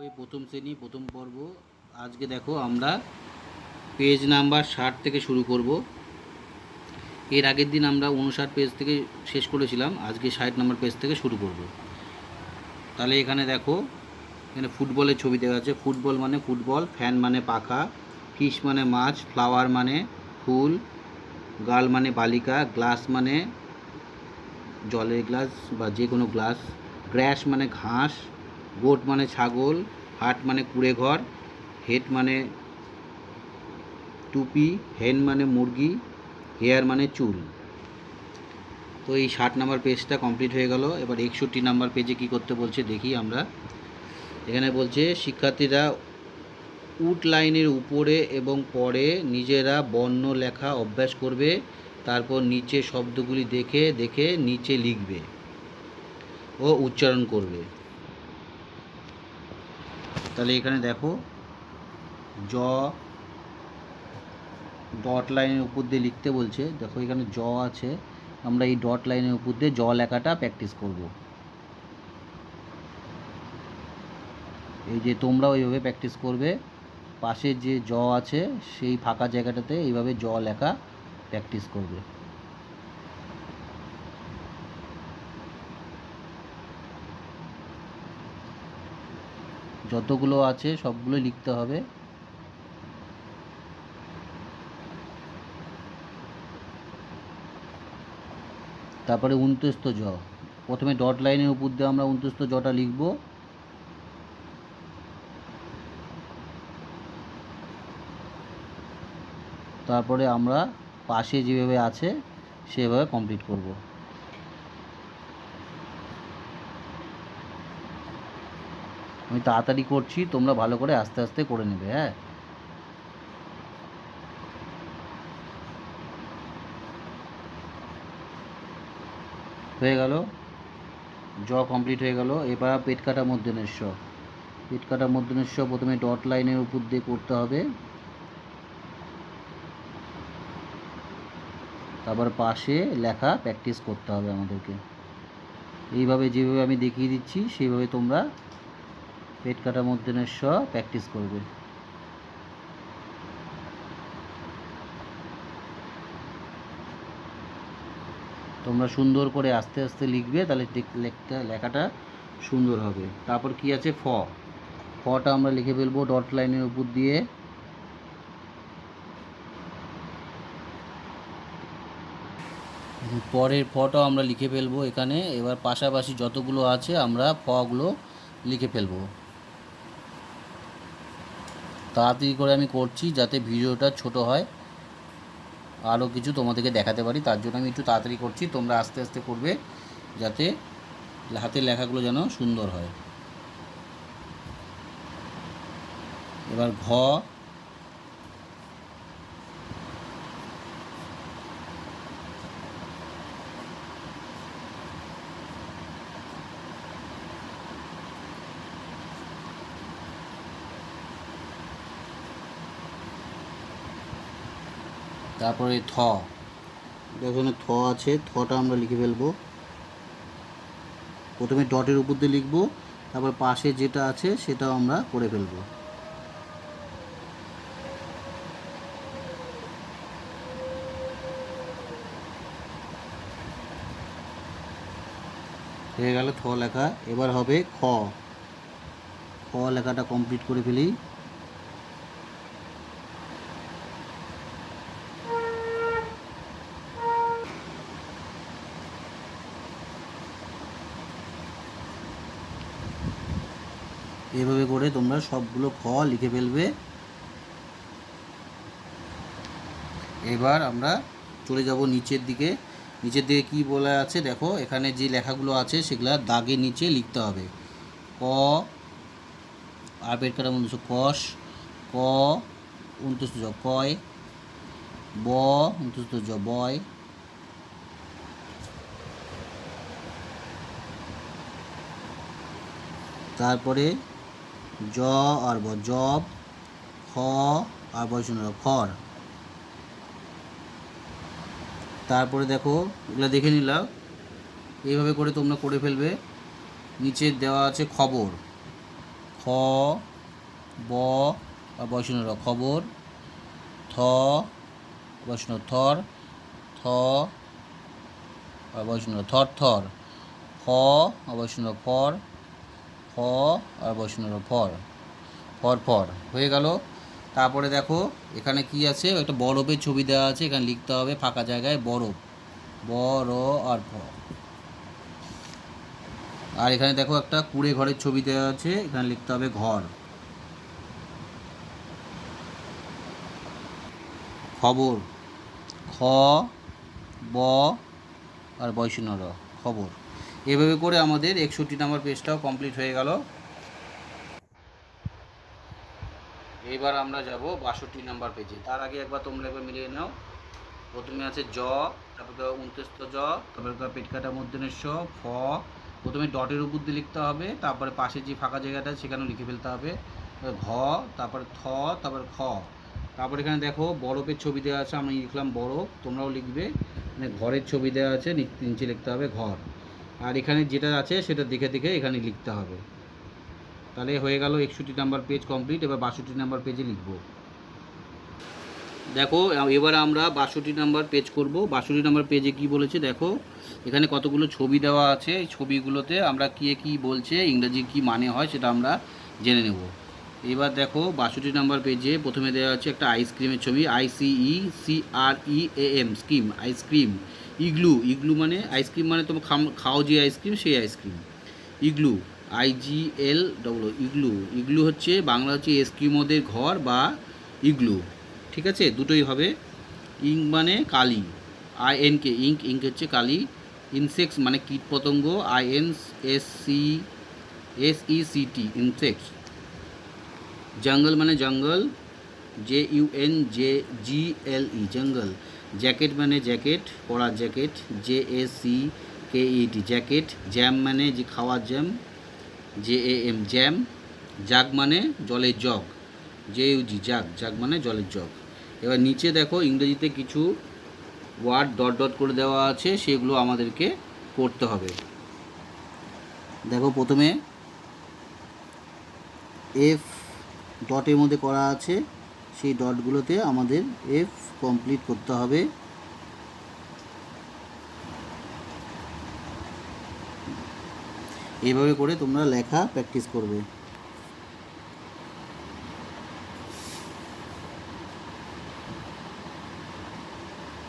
ওই প্রথম শ্রেণী প্রথম পর্ব। আজকে দেখো আমরা পেজ নাম্বার 60 থেকে শুরু করব। এর আগের দিন আমরা 59 পেজ থেকে শেষ করেছিলাম, আজকে 60 নম্বর পেজ থেকে শুরু করব। তাহলে এখানে দেখো, এখানে ফুটবলের ছবি দেওয়া আছে। ফুটবল মানে ফুটবল, ফ্যান মানে পাখা, ফিশ মানে মাছ, ফ্লাওয়ার মানে ফুল, গার্ল মানে বালিকা, গ্লাস মানে জলের গ্লাস বা যে কোনো গ্লাস, গ্রাস মানে ঘাস, গোট মানে ছাগল, হাট মানে কুড়ে ঘর, হেড মানে টুপি, হেন মানে মুরগি, হেয়ার মানে চুল। তো এই 60 নাম্বার পেজটা কমপ্লিট হয়ে গেল। এবার 61 নাম্বার পেজে কি করতে বলছে দেখি আমরা। এখানে বলছে শিক্ষার্থীরা উডলাইনের উপরে এবং পরে নিজেরা বর্ণ লেখা অভ্যাস করবে, তারপর নিচে শব্দগুলি দেখে দেখে নিচে লিখবে ও উচ্চারণ করবে। তাহলে এখানে দেখো, জ ডট লাইনের উপর দিয়ে লিখতে বলছে। দেখো এখানে জ আছে, আমরা এই ডট লাইনের উপর দিয়ে জ লেখাটা প্র্যাকটিস করব। এই যে তোমরা ওইভাবে প্র্যাকটিস করবে, পাশে যে জ আছে সেই ফাঁকা জায়গাটাতে এইভাবে জ লেখা প্র্যাকটিস করবে। যতগুলো আছে সবগুলো লিখতে হবে। তারপরে 29 জ, প্রথমে ডট লাইনের উপর দিয়ে আমরা 29 জটা লিখব। তারপরে আমরা পাশে যেভাবে আছে সেভাবে কমপ্লিট করব। আমি তাড়াতাড়ি করছি, তোমরা ভালো করে আস্তে আস্তে করে নেবে। হ্যাঁ, হয়ে গেল, জ কমপ্লিট হয়ে গেল। এবার পেট কাটা মূর্ধন্য ষ। পেট কাটা মূর্ধন্য ষ প্রথমে ডট লাইনের উপর দিয়ে করতে হবে, তারপর পাশে লেখা প্র্যাকটিস করতে হবে আমাদেরকে। এইভাবে যেভাবে আমি দেখিয়ে দিচ্ছি সেইভাবে তোমরা পেট কাটা মূর্ধন্য ষ প্র্যাকটিস করবে। তোমরা সুন্দর করে আস্তে আস্তে লিখবে, তাহলে লেখাটা সুন্দর হবে। তারপর কি আছে, ফ। ফটা আমরা লিখে ফেলবো ডট লাইনের উপর দিয়ে। পরের ফটাও আমরা লিখে ফেলবো এখানে। এবার পাশাপাশি যতগুলো আছে আমরা ফগুলো লিখে ফেলবো। তাড়াতাড়ি করে আমি করছি যাতে ভিডিওটা ছোট হয়, আরও কিছু তোমাদেরকে দেখাতে পারি, তার জন্য আমি একটু তাড়াতাড়ি করছি। তোমরা আস্তে আস্তে করবে যাতে হাতের লেখাগুলো যেন সুন্দর হয়। এবার ঘ। তারপরে থ। দেখো থ আছে, থটা আমরা লিখে ফেলবো। প্রথমে ডটের উপর দিয়ে লিখবো, তারপর পাশে যেটা আছে সেটাও আমরা করে ফেলবো। হয়ে গেল থ লেখা। এবার হবে খ। খ লেখাটা কমপ্লিট করে ফেলি। এভাবে করে তোমরা সবগুলো খ লিখে ফেলবে। এবার আমরা চলে যাব নিচের দিকে। নিচের দিকে কি বলা আছে দেখো, এখানে যে লেখাগুলো আছে সেগুলো দাগের নিচে লিখতে হবে। ক, আর পেট কাটা মধ্যে কষ, ক 29 জ কয়, ব 29 জ বয়, তারপরে জ আর ব জব, খ আর বয়সন খড়। তারপরে দেখো এগুলো দেখে নিলাম, এইভাবে করে তোমরা করে ফেলবে। নিচে দেওয়া আছে খবর। খ খ, ব বৈষ্ণব র, খবর, থ বৈষ্ণব থর, থ বৈষ্ণব থর থর, ফ বৈষ্ণব ফর, ফ আর বৈষ্ণব ফর, ফর ফর হয়ে গেল। তারপরে দেখো এখানে কি আছে, একটা বরফের ছবি দেওয়া আছে, এখানে লিখতে হবে ফাঁকা জায়গায় বরফ, ব র আর ফ। আর এখানে দেখো একটা কুড়ে ঘরের ছবি দেওয়া আছে, এখানে লিখতে হবে ঘর। খবর, খ, ব আর বৈষ্ণব র, খবর। এভাবে করে আমাদের 61 নম্বর পেজটাও কমপ্লিট হয়ে গেল। এবার আমরা যাব 62 নম্বর পেজে। তার আগে একবার তোমরা একবার মিলিয়ে নাও। প্রথমে আছে জ, তারপরে 29 জ, তারপরে পেট কাটা মূর্ধন্যের স, ফ, প্রথমে ডটের উপর দিয়ে লিখতে হবে, তারপরে পাশে যে ফাঁকা জায়গাটা সেখানেও লিখে ফেলতে হবে, ঘ, তারপরে থ, তারপরে খ। তারপরে এখানে দেখো বরফের ছবি দেওয়া আছে, আমি লিখলাম বরফ, তোমরাও লিখবে। মানে ঘরের ছবি দেওয়া আছে, নিচে লিখতে হবে ঘর। আর এখানে যেটা আছে সেটা দেখে দেখে এখানে লিখতে হবে। তাহলে হয়ে গেল 61 নাম্বার পেজ কমপ্লিট। এবার 62 নাম্বার পেজে লিখব। দেখো এবার আমরা 62 নাম্বার পেজ করব। 62 নাম্বার পেজে কি বলেছে দেখো, এখানে কতগুলো ছবি দেওয়া আছে, এই ছবিগুলোতে আমরা কি বলছে, ইংরেজি কি মানে হয় সেটা আমরা জেনে নেব। এবার দেখো 62 নাম্বার পেজে প্রথমে দেওয়া আছে একটা আইসক্রিমের ছবি, ICECREAM, scheme, ice cream. Igloo, igloo মানে আইসক্রিম, মানে তোমার খাও যে আইসক্রিম সেই ice cream. Igloo, IGL, igloo. Igloo হচ্ছে বাংলা হচ্ছে এস্কিমোদের ঘর বা ইগলু, ঠিক আছে, দুটোই হবে। ইঙ্ক মানে কালি, INK, ইঙ্ক, ইঙ্ক হচ্ছে কালি। ইনসেক্টস মানে কীটপতঙ্গ, INSECT, ইনসেক্টস। জঙ্গল মানে জঙ্গল, JUNGLE, জঙ্গল। জ্যাকেট মানে জ্যাকেট, পরার জ্যাকেট, JACKET, জ্যাকেট। জ্যাম মানে যে খাওয়ার জ্যাম, JAM, জ্যাম। জাগ মানে জলের জগ, JUG, জাগ, জাগ মানে জলের জগ। এবার নিচে দেখো ইংরেজিতে কিছু ওয়ার্ড ডট ডট করে দেওয়া আছে, সেগুলো আমাদেরকে পড়তে হবে। দেখো প্রথমে এফ ডটের মধ্যে করা আছে, সেই ডটগুলোতে আমাদের এফ কমপ্লিট করতে হবে। এইভাবে করে তোমরা লেখা প্র্যাকটিস করবে।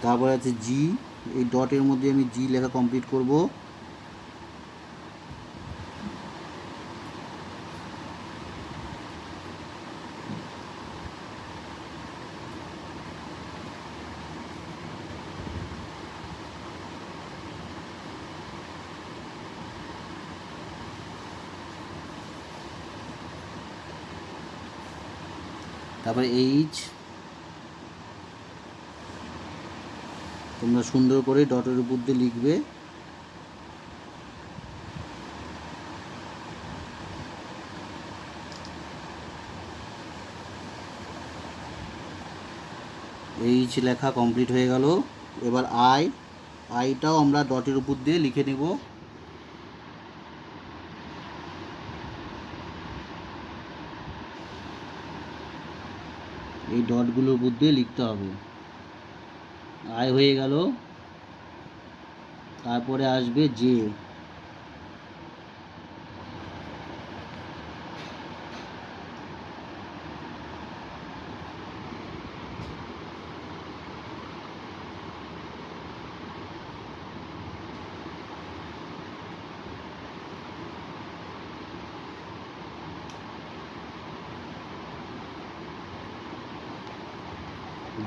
তারপরে আছে জি, এই ডটের মধ্যে আমি জি লেখা কমপ্লিট করব। তারপরে এইচ, তোমরা সুন্দর করে ডটের উপর দিয়ে লিখবে। এইচ লেখা কমপ্লিট হয়ে গেল। এবার আই, আইটাও আমরা ডটের উপর দিয়ে লিখে নেব। এই ডটগুলোর উপর দিয়ে লিখতে হবে। আই হয়ে গেল। তারপরে আসবে জে,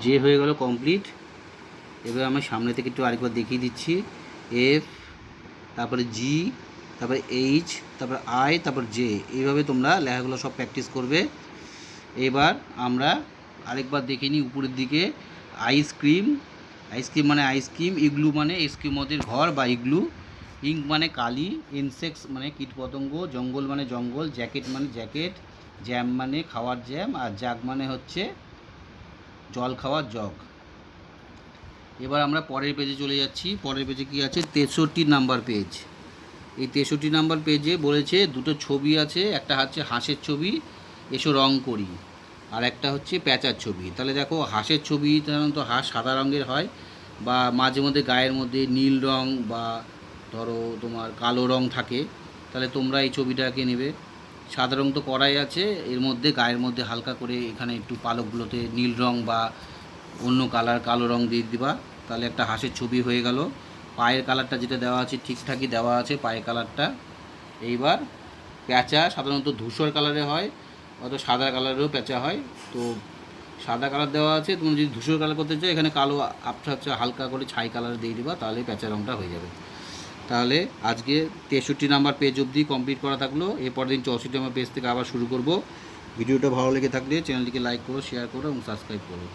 জে হয়ে গেল কমপ্লিট। এবার আমি সামনে থেকে একটু আরেকবার দেখিয়ে দিচ্ছি। এফ, তারপরে জি, তারপরে এইচ, তারপর আই, তারপর জে, এইভাবে তোমরা লেখাগুলো সব প্র্যাকটিস করবে। এবার আমরা আরেকবার দেখে নিই উপরের দিকে। আইসক্রিম, আইসক্রিম মানে আইসক্রিম। ইগলু মানে এস্কিমোদের ঘর বা ইগলু। ইঙ্ক মানে কালি। ইনসেক্টস মানে কীটপতঙ্গ। জঙ্গল মানে জঙ্গল। জ্যাকেট মানে জ্যাকেট। জ্যাম মানে খাওয়ার জ্যাম। আর জাগ মানে হচ্ছে জল খাওয়ার জগ। এবার আমরা পরের পেজে চলে যাচ্ছি। পরের পেজে কি আছে, 63 নাম্বার পেজ। এই 63 নাম্বার পেজে বলেছে দুটো ছবি আছে, একটা হচ্ছে হাঁসের ছবি, এসো রং করি, আর একটা হচ্ছে প্যাঁচার ছবি। তাহলে দেখো হাঁসের ছবি সাধারণত হাঁস সাদা রঙের হয়, বা মাঝে মধ্যে গায়ের মধ্যে নীল রং বা ধরো তোমার কালো রং থাকে। তাহলে তোমরা এই ছবিটাকে নেবে। সাদা রং তো করাই আছে, এর মধ্যে গায়ের মধ্যে হালকা করে এখানে একটু পালকগুলোতে নীল রং বা অন্য কালার কালো রং দিয়ে দিবা, তাহলে একটা হাঁসের ছবি হয়ে গেল। পায়ের কালারটা যেটা দেওয়া আছে ঠিকঠাকই দেওয়া আছে পায়ের কালারটা। এইবার প্যাঁচা সাধারণত ধূসর কালারে হয়, অত সাদা কালারেরও প্যাঁচা হয়। তো সাদা কালার দেওয়া আছে, তুমি যদি ধূসর কালার করতে চাও এখানে কালো আবছা হালকা করে ছাই কালার দিয়ে দিবা, তাহলে প্যাঁচা রঙটা হয়ে যাবে। তাহলে আজকে 63 নাম্বার পেজ অবধি কমপ্লিট করা থাকলো। এরপর দিন 64 নাম্বার পেজ থেকে আবার শুরু করব। ভিডিওটা ভালো লেগে থাকলে চ্যানেলটিকে লাইক করো, শেয়ার করো এবং সাবস্ক্রাইব করো।